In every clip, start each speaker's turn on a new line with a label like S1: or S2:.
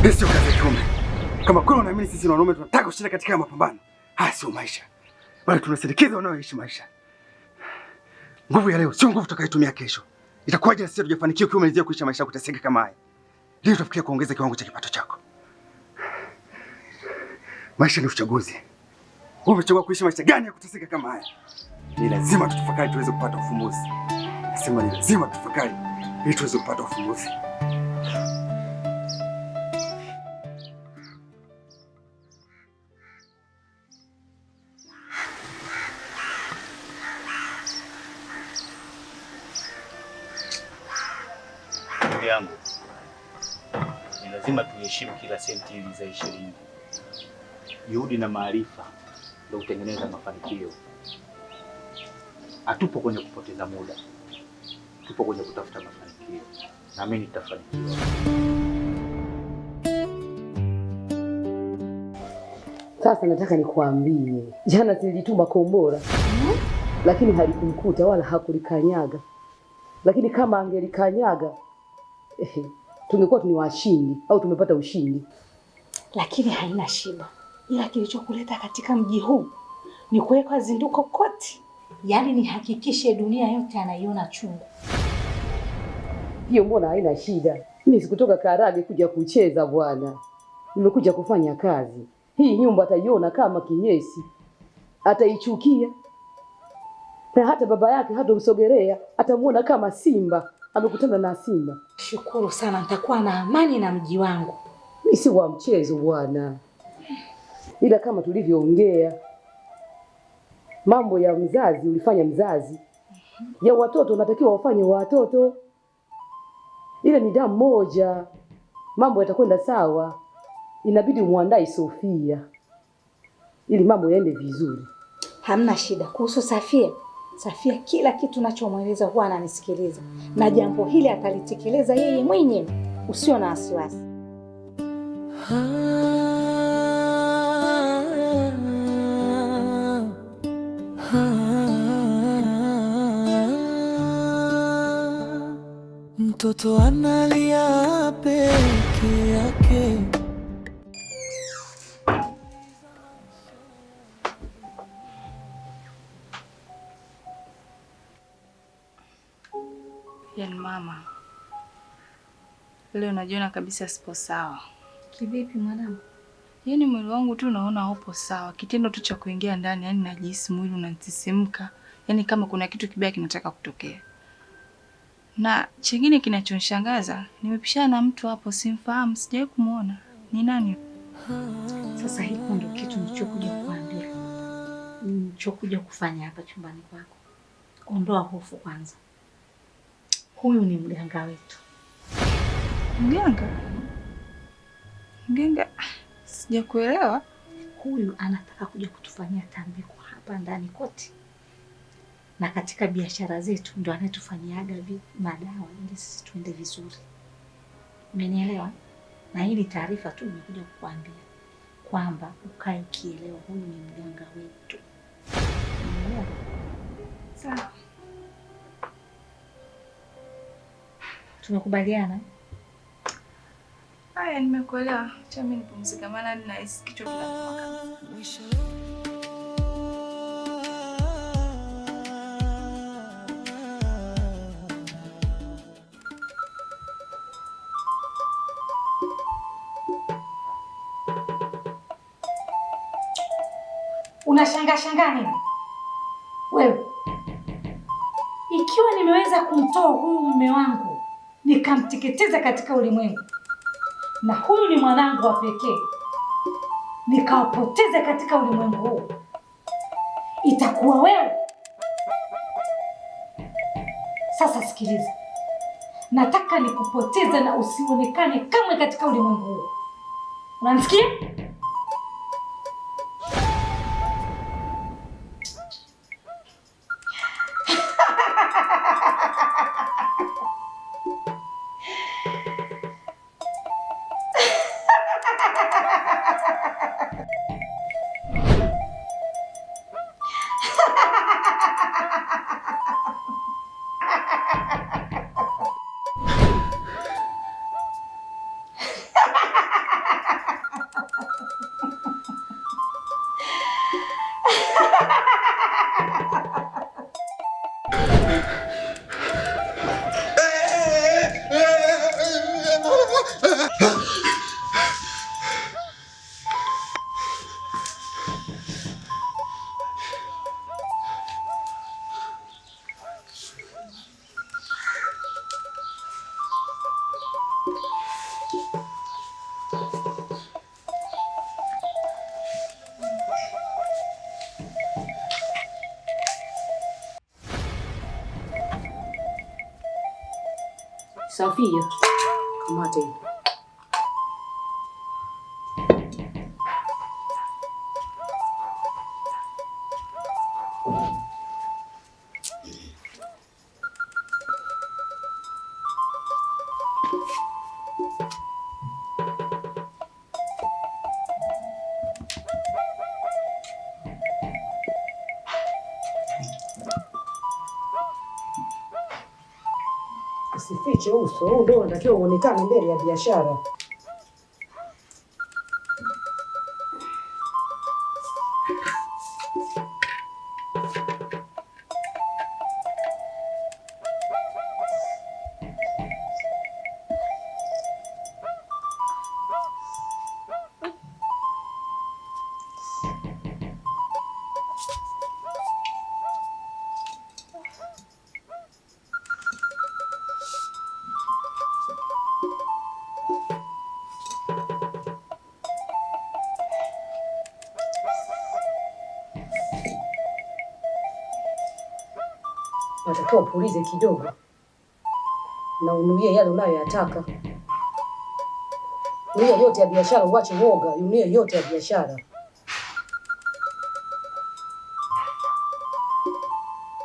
S1: Hii sio kazi ya kiume. Kama kweli unaamini sisi wanaume tunataka kushinda katika mapambano, haya sio maisha, bali tunasindikiza wanaoishi maisha. Nguvu ya leo sio nguvu tutakayotumia kesho. Itakuwaje sisi tujafanikiwa kiumalizia kuishi maisha kuteseka kama haya? Ndio utafikia kuongeza kiwango cha kipato chako. Maisha ni uchaguzi. Wewe umechagua kuishi maisha gani ya kuteseka kama haya? Ni lazima tutafakari tuweze kupata ufumbuzi. Nasema ni lazima tutafakari ili tuweze kupata ufumbuzi.
S2: Yangu ni lazima tuheshimu kila senti ili za shilingi. Juhudi na maarifa ndio kutengeneza mafanikio. Hatupo kwenye kupoteza muda, tupo kwenye kutafuta mafanikio. Naamini tutafanikiwa.
S3: Sasa nataka nikuambie, jana nilituma kombora lakini halikumkuta wala hakulikanyaga. Lakini kama angelikanyaga tungekuwa ni washindi au tumepata ushindi.
S4: Lakini haina shida, ila kilichokuleta katika mji huu ni kuweka zinduko kote, yaani nihakikishe dunia yote anaiona chungu.
S3: Hiyo mbona haina shida? Mimi sikutoka Karage kuja kucheza bwana, nimekuja kufanya kazi. Hii nyumba ataiona kama kinyesi, ataichukia, na hata baba yake hatomsogelea, atamuona kama simba amekutana na simba.
S4: Shukuru sana, nitakuwa na amani na mji wangu.
S3: Mimi si wa mchezo bwana, ila kama tulivyoongea, mambo ya mzazi ulifanya mzazi, ya watoto unatakiwa wafanye watoto. Ile ni damu moja, mambo yatakwenda sawa. Inabidi muandae Sofia ili mambo yaende vizuri.
S4: Hamna shida kuhusu Safia. Safia kila kitu nachomweleza huwa ananisikiliza, na jambo hili atalitekeleza yeye mwenyewe, usio na wasiwasi.
S5: Mtoto analia peke yake.
S6: Yaani mama, leo najiona kabisa sipo sawa.
S4: Kivipi mwanangu?
S6: Yaani mwili wangu tu naona haupo sawa. Kitendo tu cha kuingia ndani, yaani najihisi mwili unanisisimka. Yaani kama kuna kitu kibaya kinataka kutokea. Na chengine kinachonishangaza, nimepishana na mtu hapo simfahamu, sijawahi kumuona. Ni nani?
S4: Sasa hicho ndio kitu nilichokuja kukuambia. Nilichokuja kufanya hapa chumbani kwako. Ondoa hofu kwanza. Huyu ni mganga wetu.
S6: Mganga? Mganga? Sijakuelewa.
S4: Huyu anataka kuja kutufanyia tambiko hapa ndani kote. Na katika biashara zetu ndio anatufanyiaga madawa ili sisi tuende vizuri. Umenielewa? Na hili taarifa tu nimekuja kukuambia kwamba ukae ukielewa huyu ni mganga wetu. Umenielewa? Sawa. Tumekubaliana?
S6: Haya, nimekuelewa. Acha mimi nipumzike maana ninahisi kichwa kinaniuma.
S4: Unashangaa nini? Wewe. Ikiwa nimeweza kumtoa huyu mume wangu, nikamteketeza katika ulimwengu, na huyu ni mwanangu wa pekee, nikawapoteza katika ulimwengu huu, itakuwa wewe. Sasa sikiliza. Nataka nikupoteze na usionekane kamwe katika ulimwengu huu. Unanisikia?
S3: Safia, kamata hii. Usifiche uso, huu ndio unatakiwa uonekane mbele ya biashara. Unatakiwa upulize kidogo na unuie yale unayoyataka. Nuia yote ya biashara, uache woga, unuie yote ya biashara.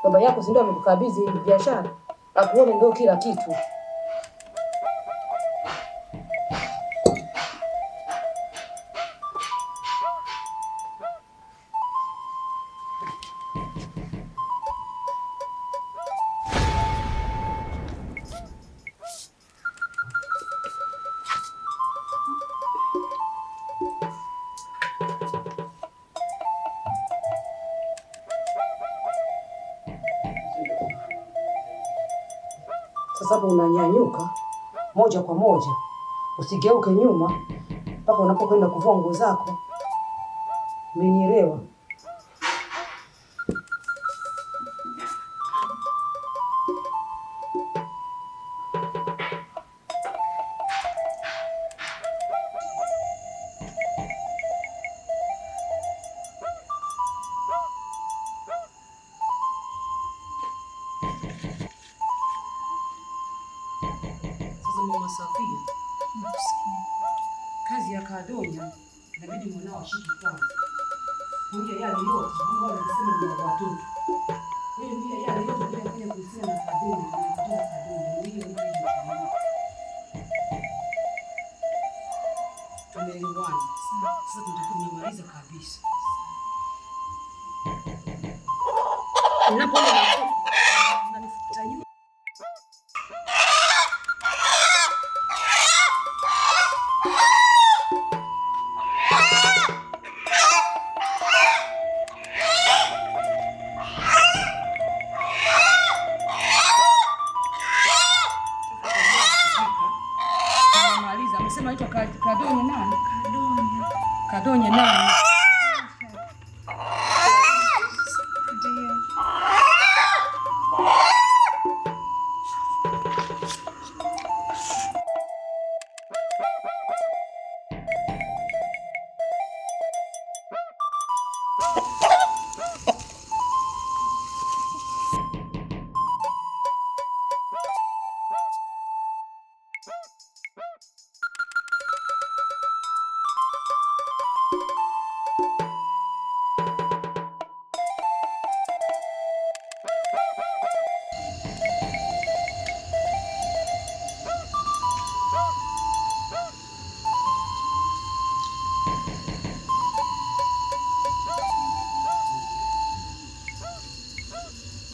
S3: Baba yako si ndio amekukabidhi biashara? Akuone ndio kila kitu. Sasa hapo unanyanyuka moja kwa moja, usigeuke nyuma mpaka unapokwenda kuvua nguo zako. Umenielewa? Mama Safia, kazi ya Kadonya inabidi mwanao ashike kwanza. Ndio yale yote ambao wanasema ni watoto. Wewe ndio yale yote unayofanya kuhusiana na Kadonya, unatoa Kadonya, ndio ndio. Tumeelewana. Sasa tunataka kumaliza kabisa. Ninapoona unanifuta nyuma. Amesema aitwa Kadonya nani? Kadonya nani? Ndio.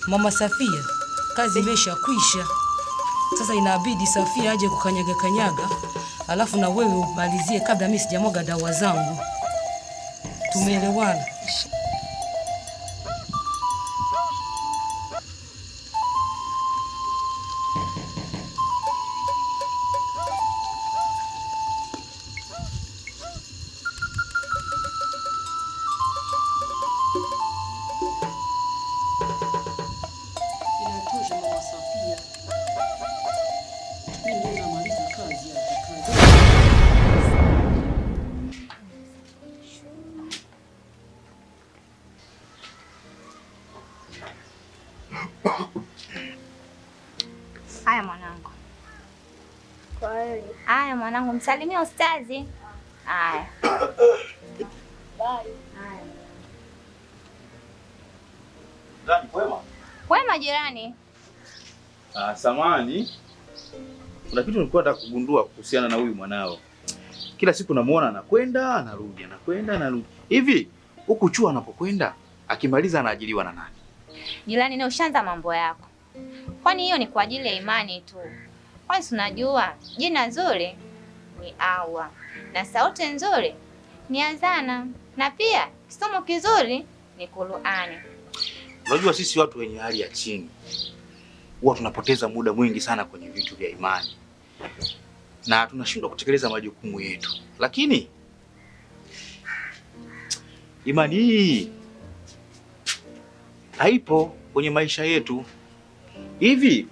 S3: Mama Safia, kazi imeshakwisha. Sasa inabidi Safia aje kukanyaga kanyaga, alafu na wewe umalizie kabla mimi sijamwaga dawa zangu. Tumeelewana?
S7: Haya mwanangu, msalimie ustazi. Haya. Bye. Haya.
S2: Ndani kwema?
S7: Kwema jirani.
S2: Samani. Kuna kitu nilikuwa nataka kugundua kuhusiana na huyu mwanao. Kila siku namuona anakwenda, anarudi, anakwenda, anarudi. Hivi huku chuo anapokwenda akimaliza anaajiriwa na nani?
S7: Jirani, na ushaanza mambo yako. Kwani hiyo ni kwa ajili ya imani tu? Kwani unajua jina nzuri ni Allah na sauti nzuri ni azana na pia kisomo kizuri ni Qur'ani.
S2: Unajua sisi watu wenye hali ya chini huwa tunapoteza muda mwingi sana kwenye vitu vya imani na tunashindwa kutekeleza majukumu yetu, lakini imani hii haipo kwenye maisha yetu. Hivi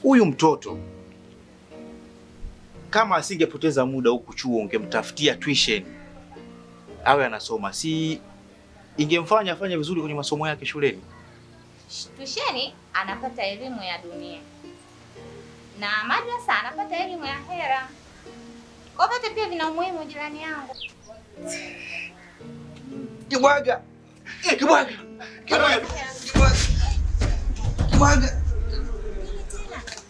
S2: huyu mtoto kama asingepoteza muda huku chuo, ungemtafutia tuition awe anasoma, si ingemfanya afanye vizuri kwenye masomo yake shuleni?
S7: Tusheni anapata elimu ya dunia na madrasa anapata elimu ya akhera. Kwa vyote pia vina umuhimu jirani yangu.
S1: Kibwaga. Kibwaga. Kibwaga. Kibwaga.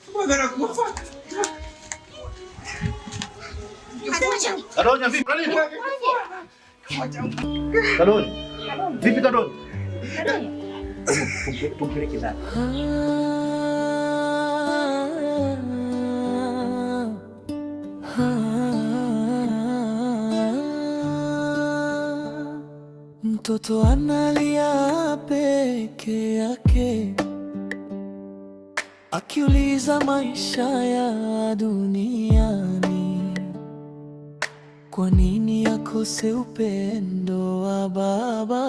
S1: Kibwaga nakufa.
S2: Kadonya vipi? Kadonya. Vipi Kadonya? Tumpeleke ndani.
S5: Mtoto analia peke yake, akiuliza maisha ya duniani, kwa nini akose upendo wa baba?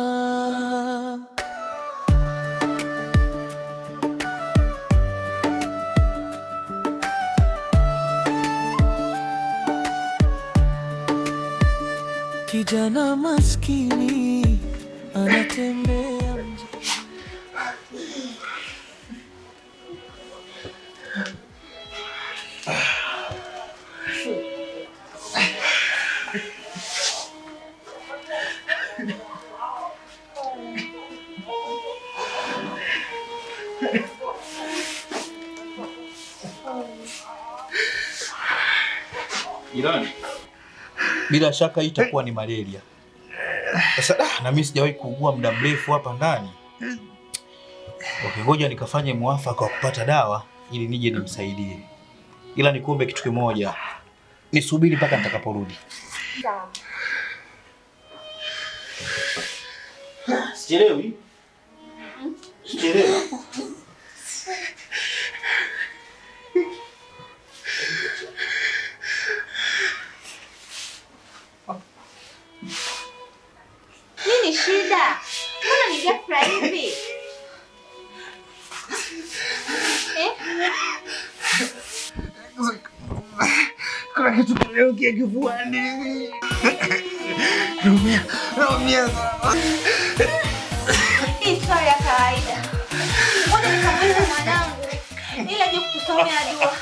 S5: Kijana maskini anatembea mjini.
S2: Jirani, bila shaka hii itakuwa ni malaria. Sasa na mimi sijawahi kuugua muda mrefu hapa ndani. Ngoja nikafanye muafaka wa kupata dawa ili nije nimsaidie. Ila nikuombe kitu kimoja. Nisubiri mpaka nitakaporudi.
S7: Sawa.
S2: Sichelewi. Sichelewi.
S7: Nini shida? Mbona ni ghafla hivi?
S1: Kuna kitu kimeukia kifuani. Naumia sana.
S7: Hii sio ya kawaida. Mbona nikamwita mwanangu ili aje kukusomea dua?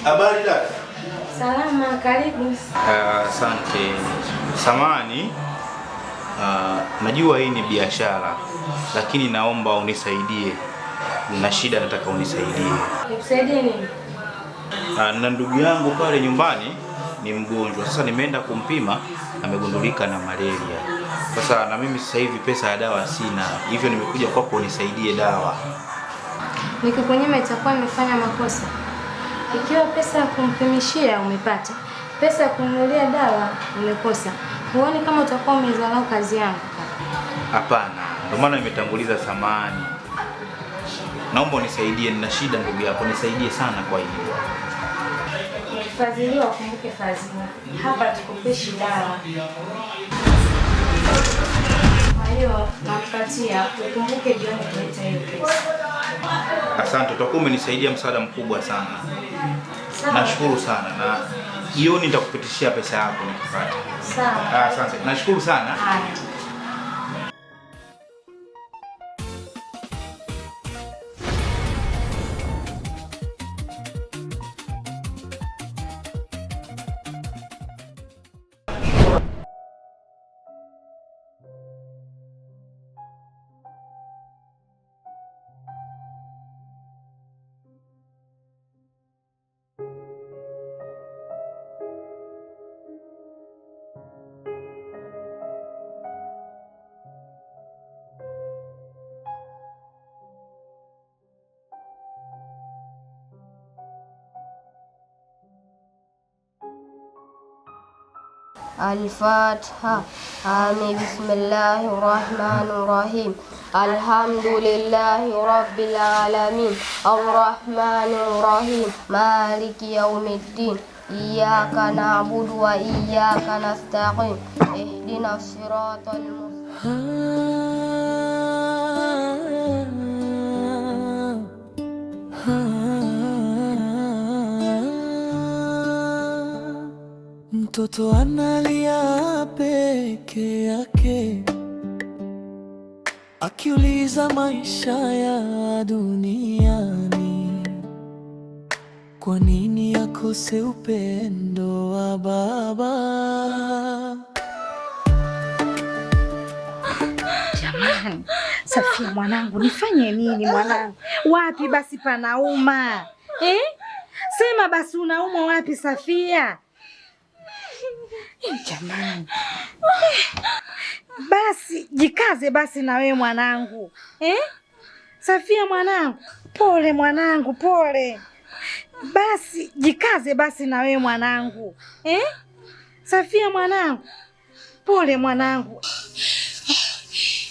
S2: Habari dada.
S7: Salama, karibu.
S2: Asante. Samani, najua hii ni biashara, lakini naomba unisaidie. Nina shida, nataka unisaidie.
S7: Nikusaidie nini?
S2: Na ndugu yangu pale nyumbani ni mgonjwa. Sasa nimeenda kumpima, amegundulika na malaria. Sasa na mimi sasa hivi pesa ya dawa sina. Hivyo nimekuja kwako unisaidie dawa.
S8: Nikikunyima itakuwa nimefanya makosa. Ikiwa pesa ya kumpimishia umepata, pesa ya kununulia dawa umekosa, huoni kama utakuwa umezarau kazi yangu?
S2: Hapana, ndio maana nimetanguliza samani. Naomba unisaidie, nina shida ndugu yako, nisaidie sana kwa hiyo.
S8: Fadhiliwa kumbuke fadhila. Hapa tukupeshi dawa. Kwa hiyo nakupatia, ukumbuke jioni kuleta hiyo pesa.
S2: Asante, utakuwa umenisaidia msaada mkubwa sana. Nashukuru sana na jioni nitakupitishia pesa yako nikipata.
S4: Sawa.
S2: Asante. Nashukuru sana.
S4: Haya.
S9: الفاتحة. آمين. بسم الله الرحمن الرحيم. الحمد لله رب العالمين الرحمن الرحيم مالك يوم الدين إياك نعبد وإياك نستعين اهدنا الصراط المستقيم.
S5: Mtoto analia peke yake, akiuliza maisha ya duniani, kwa nini akose upendo wa baba?
S4: Jamani, Safia mwanangu, nifanye nini mwanangu? Wapi basi panauma? Sema basi unaumwa wapi Safia? Jamani. Basi jikaze basi na wewe mwanangu. Safia mwanangu, pole mwanangu, pole. Basi jikaze basi na wewe mwanangu. Safia mwanangu, pole mwanangu.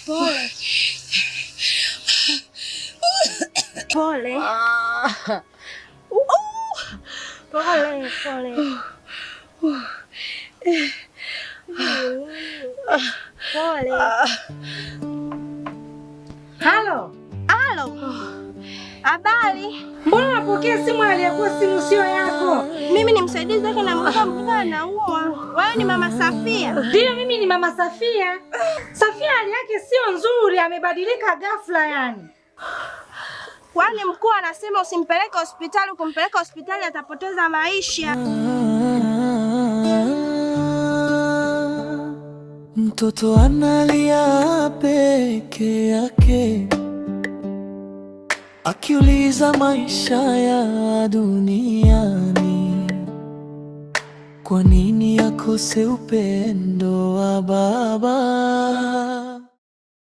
S4: Pole. Pole. Pole, pole. Pole. Halo.
S8: Halo. Habari?
S4: Mbona unapokea simu aliyekuwa simu sio yako?
S8: Mimi ni msaidizi wake na mganga anaua. Wewe ni Mama Safia?
S4: Ndio, mimi ni Mama Safia. Safia hali yake sio nzuri, amebadilika ghafla yani.
S8: Kwani mkuu anasema usimpeleke hospitali, kumpeleka hospitali atapoteza maisha.
S5: Mtoto analia peke yake, akiuliza maisha ya duniani, kwa nini akose upendo wa baba?